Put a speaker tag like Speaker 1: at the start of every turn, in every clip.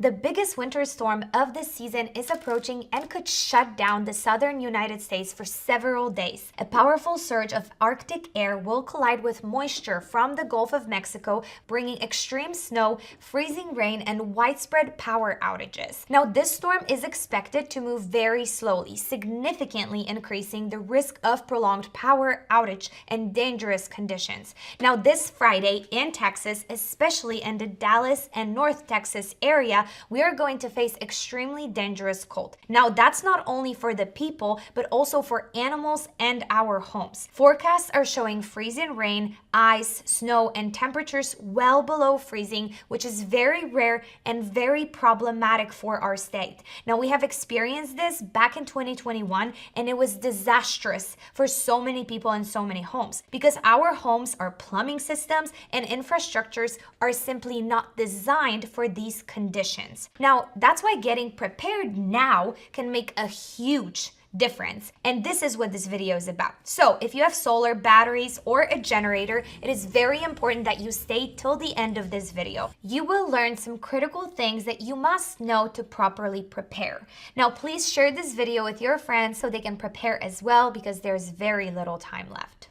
Speaker 1: The biggest winter storm of this season is approaching and could shut down the southern United States for several days. A powerful surge of Arctic air will collide with moisture from the Gulf of Mexico, bringing extreme snow, freezing rain, and widespread power outages. Now, this storm is expected to move very slowly, significantly increasing the risk of prolonged power outage and dangerous conditions. Now, this Friday in Texas, especially in the Dallas and North Texas area, we are going to face extremely dangerous cold. Now, that's not only for the people, but also for animals and our homes. Forecasts are showing freezing rain, ice, snow, and temperatures well below freezing, which is very rare and very problematic for our state. Now, we have experienced this back in 2021, and it was disastrous for so many people and so many homes because our homes, our plumbing systems, and infrastructures are simply not designed for these conditions. Now, that's why getting prepared now can make a huge difference. And this is what this video is about. So if you have solar, batteries, or a generator, it is very important that you stay till the end of this video. You will learn some critical things that you must know to properly prepare. Now, please share this video with your friends so they can prepare as well because there's very little time left.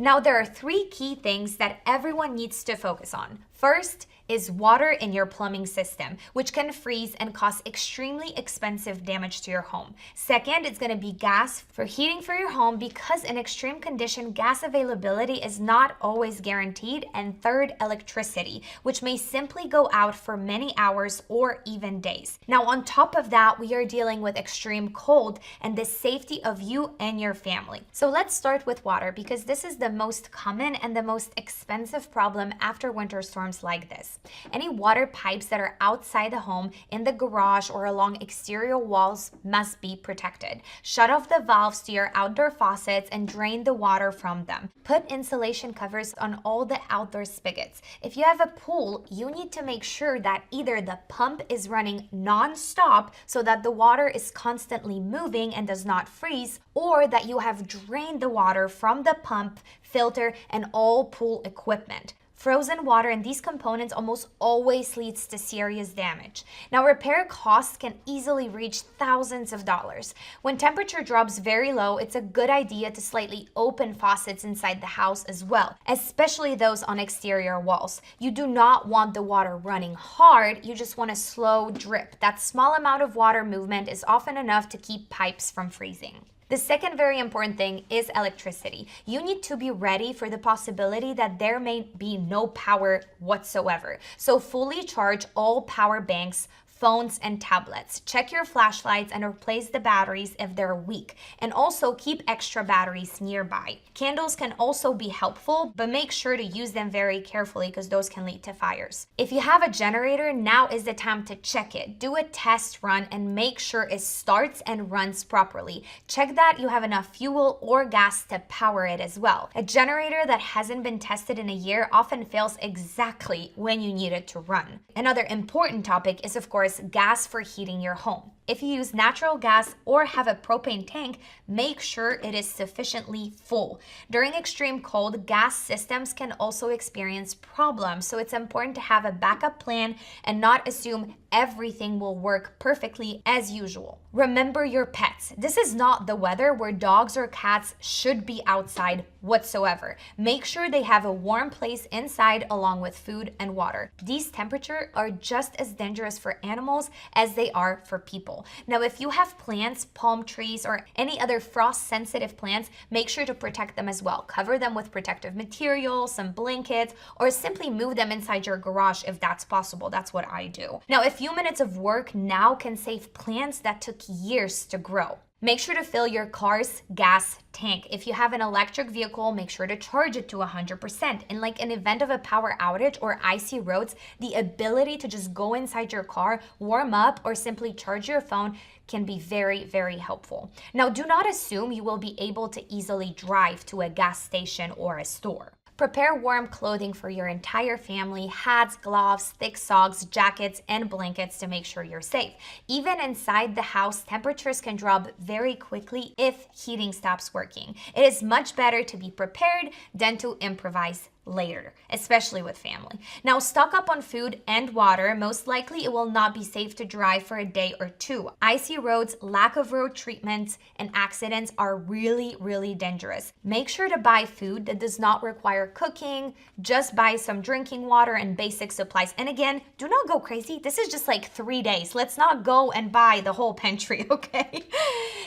Speaker 1: Now, there are three key things that everyone needs to focus on. First is water in your plumbing system, which can freeze and cause extremely expensive damage to your home. Second, it's going to be gas for heating for your home because in extreme condition, gas availability is not always guaranteed. And third, electricity, which may simply go out for many hours or even days. Now, on top of that, we are dealing with extreme cold and the safety of you and your family. So let's start with water because this is the most common and the most expensive problem after winter storms like this. Any water pipes that are outside the home, in the garage, or along exterior walls must be protected. Shut off the valves to your outdoor faucets and drain the water from them. Put insulation covers on all the outdoor spigots. If you have a pool, you need to make sure that either the pump is running non-stop so that the water is constantly moving and does not freeze, or that you have drained the water from the pump, filter, and all pool equipment. Frozen water in these components almost always leads to serious damage. Now, repair costs can easily reach thousands of dollars. When temperature drops very low, it's a good idea to slightly open faucets inside the house as well, especially those on exterior walls. You do not want the water running hard, you just want a slow drip. That small amount of water movement is often enough to keep pipes from freezing. The second very important thing is electricity. You need to be ready for the possibility that there may be no power whatsoever. So fully charge all power banks, phones, and tablets. Check your flashlights and replace the batteries if they're weak. And also keep extra batteries nearby. Candles can also be helpful, but make sure to use them very carefully because those can lead to fires. If you have a generator, now is the time to check it. Do a test run and make sure it starts and runs properly. Check that you have enough fuel or gas to power it as well. A generator that hasn't been tested in a year often fails exactly when you need it to run. Another important topic is, of course, gas for heating your home. If you use natural gas or have a propane tank, make sure it is sufficiently full. During extreme cold, gas systems can also experience problems, so it's important to have a backup plan and not assume everything will work perfectly as usual. Remember your pets. This is not the weather where dogs or cats should be outside whatsoever. Make sure they have a warm place inside along with food and water. These temperatures are just as dangerous for animals as they are for people. Now, if you have plants, palm trees, or any other frost-sensitive plants, make sure to protect them as well. Cover them with protective material, some blankets, or simply move them inside your garage if that's possible. That's what I do. Now, a few minutes of work now can save plants that took years to grow. Make sure to fill your car's gas tank. If you have an electric vehicle, make sure to charge it to 100%. In like an event of a power outage or icy roads, the ability to just go inside your car, warm up, or simply charge your phone can be very, very helpful. Now, do not assume you will be able to easily drive to a gas station or a store. Prepare warm clothing for your entire family: hats, gloves, thick socks, jackets, and blankets to make sure you're safe. Even inside the house, temperatures can drop very quickly if heating stops working. It is much better to be prepared than to improvise later, especially with family. Now, stock up on food and water. Most likely, it will not be safe to drive for a day or two. Icy roads, lack of road treatments, and accidents are really, really dangerous. Make sure to buy food that does not require cooking. Just buy some drinking water and basic supplies. And again, do not go crazy. This is just like 3 days. Let's not go and buy the whole pantry, okay?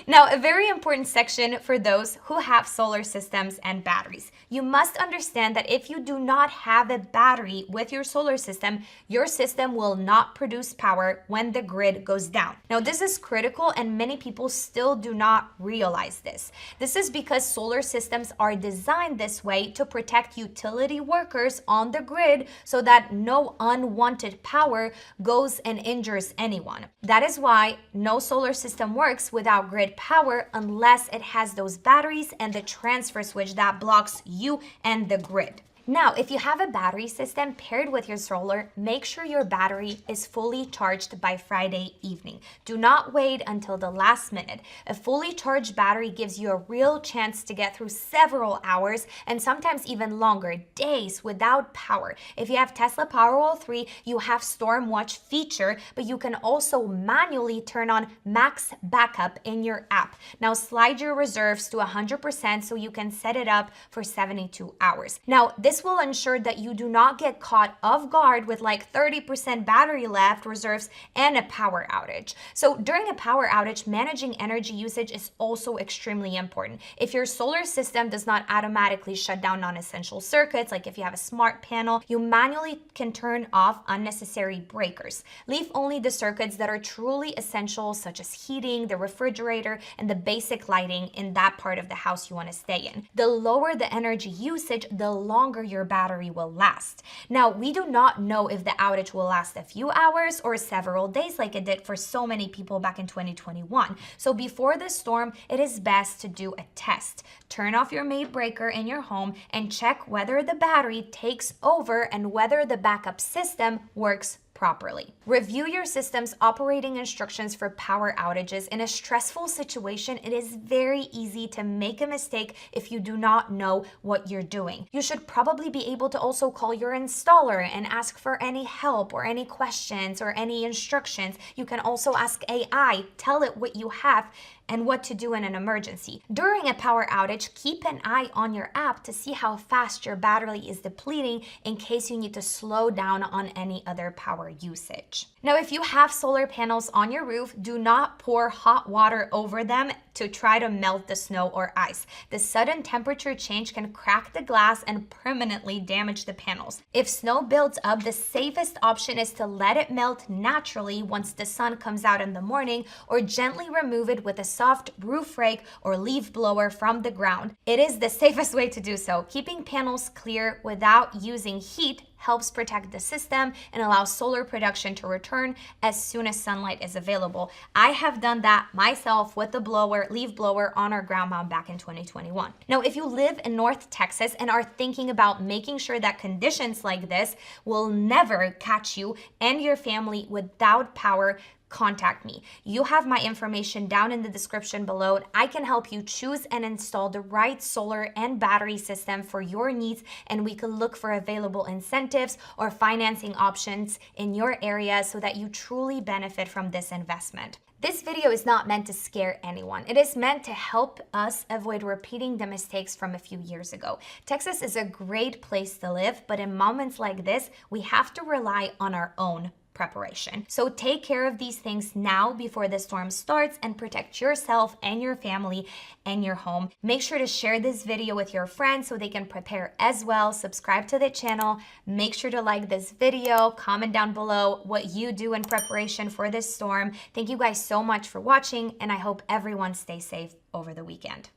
Speaker 1: Now, a very important section for those who have solar systems and batteries. You must understand that if you do not have a battery with your solar system will not produce power when the grid goes down. Now, this is critical, and many people still do not realize this. This is because solar systems are designed this way to protect utility workers on the grid so that no unwanted power goes and injures anyone. That is why no solar system works without grid power unless it has those batteries and the transfer switch that blocks you and the grid. Now, if you have a battery system paired with your solar, make sure your battery is fully charged by Friday evening. Do not wait until the last minute. A fully charged battery gives you a real chance to get through several hours and sometimes even longer, days without power. If you have Tesla Powerwall 3, you have Storm Watch feature, but you can also manually turn on max backup in your app. Now, slide your reserves to 100% so you can set it up for 72 hours. Now, this will ensure that you do not get caught off guard with like 30% battery left, reserves, and a power outage. So during a power outage, managing energy usage is also extremely important. If your solar system does not automatically shut down non-essential circuits, like if you have a smart panel, you manually can turn off unnecessary breakers. Leave only the circuits that are truly essential, such as heating, the refrigerator, and the basic lighting in that part of the house you want to stay in. The lower the energy usage, the longer your battery will last. Now, we do not know if the outage will last a few hours or several days like it did for so many people back in 2021. So before the storm, it is best to do a test. Turn off your main breaker in your home and check whether the battery takes over and whether the backup system works properly. Review your system's operating instructions for power outages. In a stressful situation, it is very easy to make a mistake if you do not know what you're doing. You should probably be able to also call your installer and ask for any help or any questions or any instructions. You can also ask AI, tell it what you have and what to do in an emergency. During a power outage, keep an eye on your app to see how fast your battery is depleting in case you need to slow down on any other power usage. Now, if you have solar panels on your roof, do not pour hot water over them to try to melt the snow or ice. The sudden temperature change can crack the glass and permanently damage the panels. If snow builds up, the safest option is to let it melt naturally once the sun comes out in the morning, or gently remove it with a soft roof rake or leaf blower from the ground. It is the safest way to do so. Keeping panels clear without using heat helps protect the system and allows solar production to return as soon as sunlight is available. I have done that myself with the leaf blower on our ground mount back in 2021. Now, if you live in North Texas and are thinking about making sure that conditions like this will never catch you and your family without power, contact me. You have my information down in the description below. I can help you choose and install the right solar and battery system for your needs, and we can look for available incentives or financing options in your area so that you truly benefit from this investment. This video is not meant to scare anyone. It is meant to help us avoid repeating the mistakes from a few years ago. Texas is a great place to live, but in moments like this, we have to rely on our own preparation. So take care of these things now before the storm starts and protect yourself and your family and your home. Make sure to share this video with your friends so they can prepare as well. Subscribe to the channel. Make sure to like this video. Comment down below what you do in preparation for this storm. Thank you guys so much for watching, and I hope everyone stays safe over the weekend.